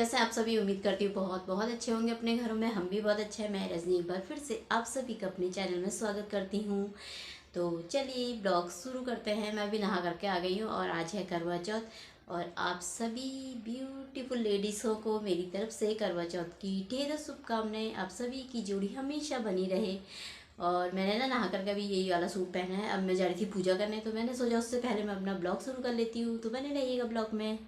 कैसे आप सभी? उम्मीद करती हूँ बहुत बहुत अच्छे होंगे अपने घरों में। हम भी बहुत अच्छे हैं। मैं रजनी एक बार फिर से आप सभी का अपने चैनल में स्वागत करती हूँ। तो चलिए ब्लॉग शुरू करते हैं। मैं भी नहा करके आ गई हूँ और आज है करवा चौथ और आप सभी ब्यूटीफुल लेडीज़ों को मेरी तरफ से करवा चौथ की ढेरों शुभकामनाएं। आप सभी की जोड़ी हमेशा बनी रहे। और मैंने ना नहा करके अभी यही वाला सूट पहना है। अब मैं जा रही थी पूजा करने, तो मैंने सोचा उससे पहले मैं अपना ब्लॉग शुरू कर लेती हूँ। तो बने रहिएगा ब्लॉग में।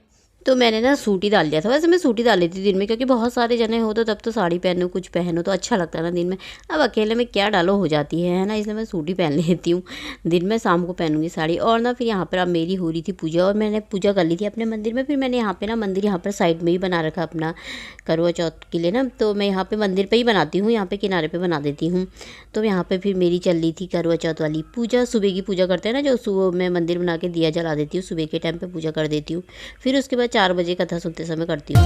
तो मैंने ना सूट ही डाल दिया था। वैसे मैं सूट ही डाल लेती थी दिन में, क्योंकि बहुत सारे जने हो तो तब तो साड़ी पहनो कुछ पहनो तो अच्छा लगता है ना दिन में। अब अकेले में क्या डालो हो जाती है ना, इसलिए मैं सूट ही पहन लेती हूँ दिन में। शाम को पहनूंगी साड़ी। और ना फिर यहाँ पर अब मेरी हो रही थी पूजा और मैंने पूजा कर ली थी अपने मंदिर में। फिर मैंने यहाँ पे ना मंदिर यहाँ पर साइड में ही बना रखा अपना करवा चौथ के लिए ना। तो मैं यहाँ पे मंदिर पे ही बनाती हूँ, यहाँ पे किनारे पे बना देती हूँ। तो यहाँ पे फिर मेरी चल रही थी करवा चौथ वाली पूजा। सुबह की पूजा करते हैं ना, जो सुबह मैं मंदिर बना के दिया जला देती हूँ, सुबह के टाइम पे पूजा कर देती हूँ। फिर उसके बाद 4 बजे कथा सुनते समय करती हूँ।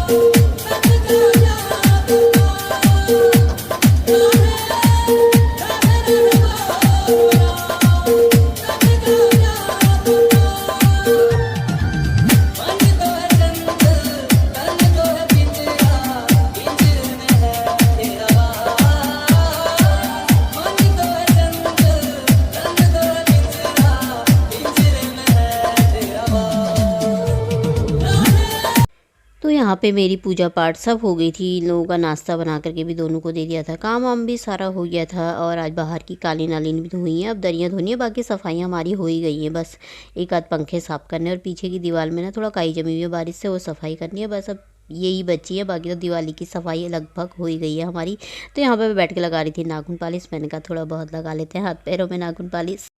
तो यहाँ पे मेरी पूजा पाठ सब हो गई थी। इन लोगों का नाश्ता बना करके भी दोनों को दे दिया था। काम वाम भी सारा हो गया था और आज बाहर की कालीन नालीन भी धोई हैं। अब दरियाँ धोनी है, बाकी सफाइयाँ हमारी हो ही गई हैं। बस एक आध पंखे साफ़ करने और पीछे की दीवार में ना थोड़ा काई जमी हुई है बारिश से, वो सफाई करनी है बस। अब यही बची है, बाकी तो दिवाली की सफाई लगभग हो ही गई है हमारी। तो यहाँ पर मैं बैठ के लगा रही थी नाखून पालिश। मैंने कहा थोड़ा बहुत लगा लेते हैं हाथ पैरों में नाखून पालिश।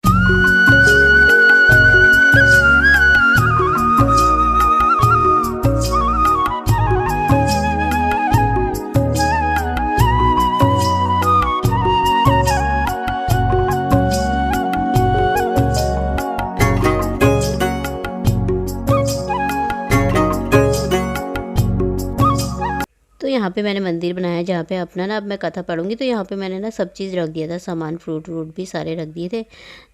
तो यहाँ पे मैंने मंदिर बनाया जहाँ पे अपना ना, अब मैं कथा पढ़ूंगी तो यहाँ पे मैंने ना सब चीज़ रख दिया था, सामान फ्रूट व्रूट भी सारे रख दिए थे।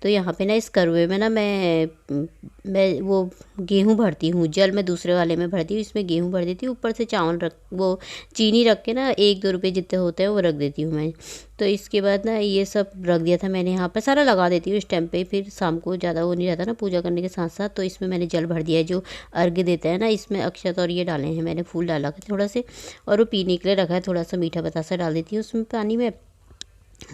तो यहाँ पे ना इस करवे में ना मैं वो गेहूँ भरती हूँ। जल मैं दूसरे वाले में भरती हूँ, इसमें गेहूँ भर देती हूँ। ऊपर से चावल रख, वो चीनी रख के ना 1-2 रुपये जितने होते हैं वो रख देती हूँ मैं। तो इसके बाद ना ये सब रख दिया था मैंने यहाँ पर, सारा लगा देती हूँ इस टाइम पे। फिर शाम को ज़्यादा वो नहीं रहता ना पूजा करने के साथ साथ। तो इसमें मैंने जल भर दिया है, जो अर्घ्य देते हैं ना, इसमें अक्षत और ये डाले हैं मैंने, फूल डाला है थोड़ा से। और वो पीने के लिए रखा है, थोड़ा सा मीठा बतासा डाल देती हूँ उसमें पानी में।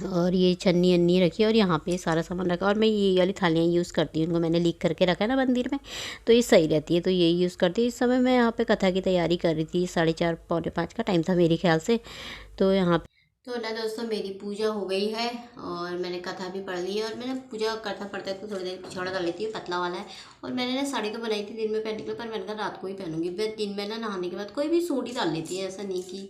और ये छन्नी अन्नी रखी है और यहाँ पे सारा सामान रखा। और मैं ये वाली थालियाँ यूज़ करती हूँ, उनको मैंने लिख करके रखा है ना मंदिर में, तो ये सही रहती है, तो यही यूज़ करती हूँ। इस समय मैं यहाँ पे कथा की तैयारी कर रही थी। 4:30 पौने 5 का टाइम था मेरे ख्याल से। तो यहाँ तो ना दोस्तों, मेरी पूजा हो गई है और मैंने कथा भी पढ़ ली है। और मैंने पूजा कथा पढ़ते तो थोड़ी देर पिछौड़ा डाल लेती हूँ, पतला वाला है। और मैंने ना साड़ी तो बनाई थी दिन में पहनने के लिए, पर मैंने कहा रात को ही पहनूंगी। मैं दिन में ना नहाने के बाद कोई भी सूट ही डाल लेती है, ऐसा नहीं कि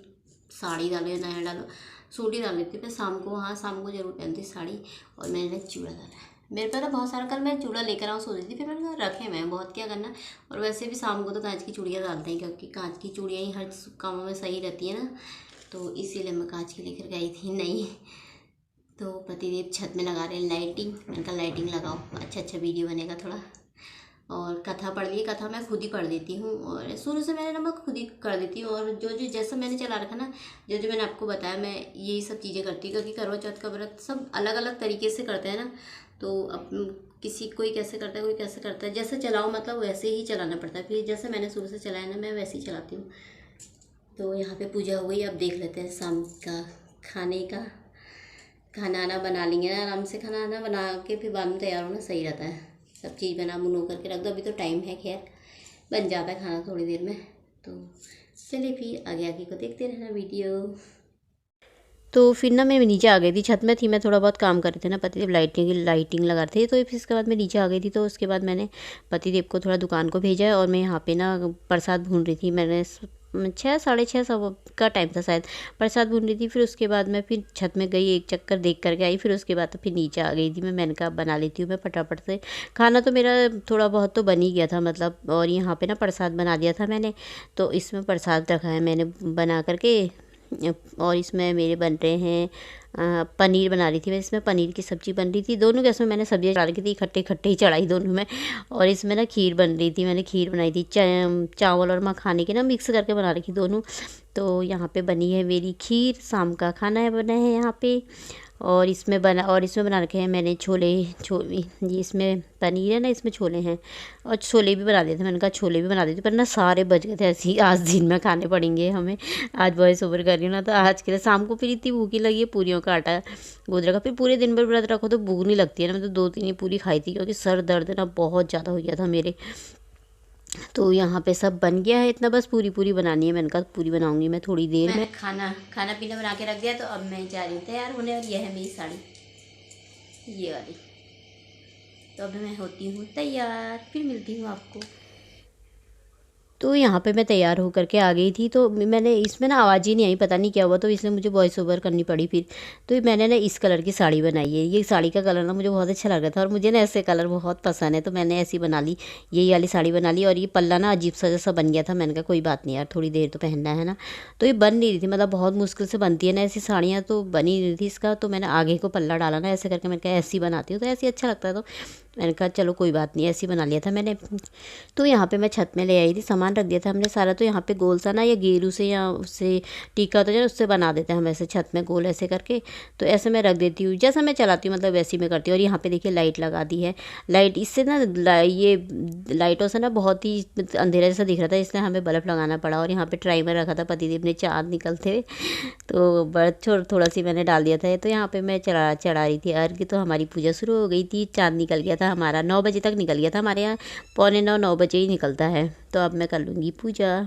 साड़ी डालो या नया डालो, सूट ही डाल लेती हूँ। मैं शाम को, हाँ शाम को जरूर पहनती साड़ी। और मैंने चूड़ा डाला है मेरे पास ना बहुत सारा। कल मैं चूड़ा लेकर आऊँ सोच रही थी, फिर मैंने कहा रखे मैं बहुत क्या करना। और वैसे भी शाम को तो कांच की चूड़ियाँ डालते हैं, क्योंकि कांच की चूड़ियाँ ही हर कामों में सही रहती है ना। तो इसीलिए मैं कांच की लेकर गई थी। नहीं तो पतिदेव छत में लगा रहे हैं लाइटिंग। मैंने कहा लाइटिंग लगाओ, अच्छा वीडियो बनेगा थोड़ा। और कथा पढ़ ली। कथा मैं खुद ही पढ़ देती हूँ और शुरू से मैंने ना मैं खुद ही कर देती हूँ। और जो जो जैसा मैंने चला रखा ना, जो जो मैंने आपको बताया, मैं यही सब चीज़ें करती हूँ। क्योंकि करवा चौथ का व्रत सब अलग अलग तरीके से करते हैं ना। तो अब किसी कोई कैसे करता है, कोई कैसे करता है, जैसे चलाओ मतलब वैसे ही चलाना पड़ता है। फिर जैसे मैंने शुरू से चलाया ना, मैं वैसे ही चलाती हूँ। तो यहाँ पे पूजा हो गई। अब देख लेते हैं शाम का खाने का। खाना आना बना लेंगे ना आराम से। खाना आना बना के फिर बाद में तैयार होना सही रहता है। सब चीज़ बना बुनो करके रख दो। अभी तो टाइम है, खैर बन जाता है खाना थोड़ी देर में। तो चलिए फिर आगे आगे को देखते रहना वीडियो। तो फिर ना मैं नीचे आ गई थी, छत में थी मैं, थोड़ा बहुत काम कर रहे थे ना। पतिदेव लाइटिंग लगा रहे थे। तो फिर इसके बाद मैं नीचे आ गई थी। तो उसके बाद मैंने पतिदेव को थोड़ा दुकान को भेजा है और मैं यहाँ पे ना प्रसाद भून रही थी। मैंने 6 6:30 सब का टाइम था शायद, प्रसाद भून रही थी। फिर उसके बाद मैं फिर छत में गई, एक चक्कर देख करके आई। फिर उसके बाद तो फिर नीचे आ गई थी मैंने कहा बना लेती हूँ मैं फटाफट से। खाना तो मेरा थोड़ा बहुत तो बन ही गया था मतलब। और यहाँ पे ना प्रसाद बना दिया था मैंने, तो इसमें प्रसाद रखा है मैंने बना करके। और इसमें मेरे बन रहे हैं पनीर बना रही थी मैं, इसमें पनीर की सब्ज़ी बन रही थी। दोनों गैस में मैंने सब्जियाँ चढ़ा रखी थी, इकट्ठे इकट्ठे ही चढ़ाई दोनों में। और इसमें ना खीर बन रही थी, मैंने खीर बनाई थी चावल और मखाने के ना मिक्स करके बना रखी दोनों। तो यहाँ पे बनी है मेरी खीर, शाम का खाना है बना है यहाँ पे। और इसमें बना रखे हैं मैंने छोले। ये इसमें पनीर है ना, इसमें छोले हैं और छोले भी बना देते हैं। मैंने कहा छोले भी बना देती, पर ना सारे बच गए थे ऐसे ही। आज दिन में खाने पड़ेंगे हमें, आज वॉइस ओवर कर रही हूँ ना, तो आज के लिए शाम को फिर इतनी भूखी लगी है, पूरियों का आटा गूंद रखा। फिर पूरे दिन भर व्रत रखो तो भूख नहीं लगती है ना। मैं तो 2-3 ही पूरी खाई थी, क्योंकि सर दर्द ना बहुत ज़्यादा हो गया था मेरे। तो यहाँ पे सब बन गया है, इतना बस पूरी बनानी है। मैंने कहा पूरी बनाऊंगी मैं थोड़ी देर में। खाना पीना बना के रख दिया, तो अब मैं जा रही हूँ तैयार होने। और यह है मेरी साड़ी, ये वाली। तो अब मैं होती हूँ तैयार, फिर मिलती हूँ आपको। तो यहाँ पे मैं तैयार होकर के आ गई थी। तो मैंने इसमें ना आवाज़ ही नहीं आई, पता नहीं क्या हुआ, तो इसलिए मुझे वॉइस ओवर करनी पड़ी फिर। तो मैंने ना इस कलर की साड़ी बनाई है। ये साड़ी का कलर ना मुझे बहुत अच्छा लग रहा था, और मुझे ना ऐसे कलर बहुत पसंद है, तो मैंने ऐसी बना ली, यही वाली साड़ी बना ली। और ये पल्ला ना अजीब सा जैसा बन गया था। मैंने कहा कोई बात नहीं यार, थोड़ी देर तो पहनना है ना। तो ये बन नहीं रही थी, मतलब बहुत मुश्किल से बनती है ना ऐसी साड़ियाँ, तो बन ही रही थी इसका। तो मैंने आगे को पल्ला डाला ना ऐसे करके, मैंने कहा ऐसी बनाती हूँ, तो ऐसी अच्छा लगता है। तो मैंने कहा चलो कोई बात नहीं, ऐसी बना लिया था मैंने। तो यहाँ पे मैं छत में ले आई थी, सामान रख दिया था हमने सारा। तो यहाँ पे गोल सा ना, या गेरू से या उससे टीका तो जो उससे बना देते हैं हम ऐसे छत में गोल ऐसे करके। तो ऐसे मैं रख देती हूँ, जैसा मैं चलाती हूँ मतलब वैसे ही मैं करती हूँ। और यहाँ पे देखिए लाइट लगा दी है। लाइट इससे ना ये लाइटों से ना बहुत ही अंधेरा जैसा दिख रहा था, इसलिए हमें बल्ब लगाना पड़ा। और यहाँ पे ट्राइमर रखा था पतिदेव ने चाँद निकलते हुए, तो बर्थ थोड़ा सी मैंने डाल दिया था। तो यहाँ पे मैं चढ़ा रही थी अर्घ। तो हमारी पूजा शुरू हो गई थी। चाँद निकल गया था हमारा, 9 बजे तक निकल गया था हमारे यहाँ, 8:45-9 बजे ही निकलता है। तो अब मैं कर लूँगी पूजा।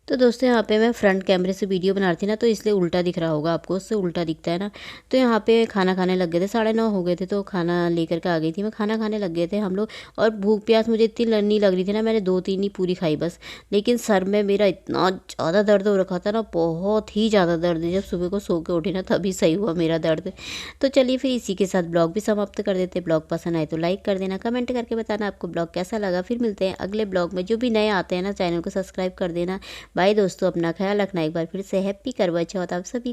तो दोस्तों यहाँ पे मैं फ्रंट कैमरे से वीडियो बना रही थी ना, तो इसलिए उल्टा दिख रहा होगा आपको, उससे उल्टा दिखता है ना। तो यहाँ पे खाना खाने लग गए थे, 9:30 हो गए थे। तो खाना लेकर के आ गई थी मैं, खाना खाने लग गए थे हम लोग। और भूख प्यास मुझे इतनी नहीं लग रही थी ना, मैंने 2-3 ही पूरी खाई बस। लेकिन सर में मेरा इतना ज़्यादा दर्द हो रखा था ना, बहुत ही ज़्यादा दर्द। जब सुबह को सो के उठी ना, तभी सही हुआ मेरा दर्द। तो चलिए फिर इसी के साथ ब्लॉग भी समाप्त कर देते। ब्लॉग पसंद आए तो लाइक कर देना, कमेंट करके बताना आपको ब्लॉग कैसा लगा। फिर मिलते हैं अगले ब्लॉग में। जो भी नए आते हैं ना, चैनल को सब्सक्राइब कर देना। बाय दोस्तों, अपना ख्याल रखना। एक बार फिर से हैप्पी करवा चौथ आप सभी।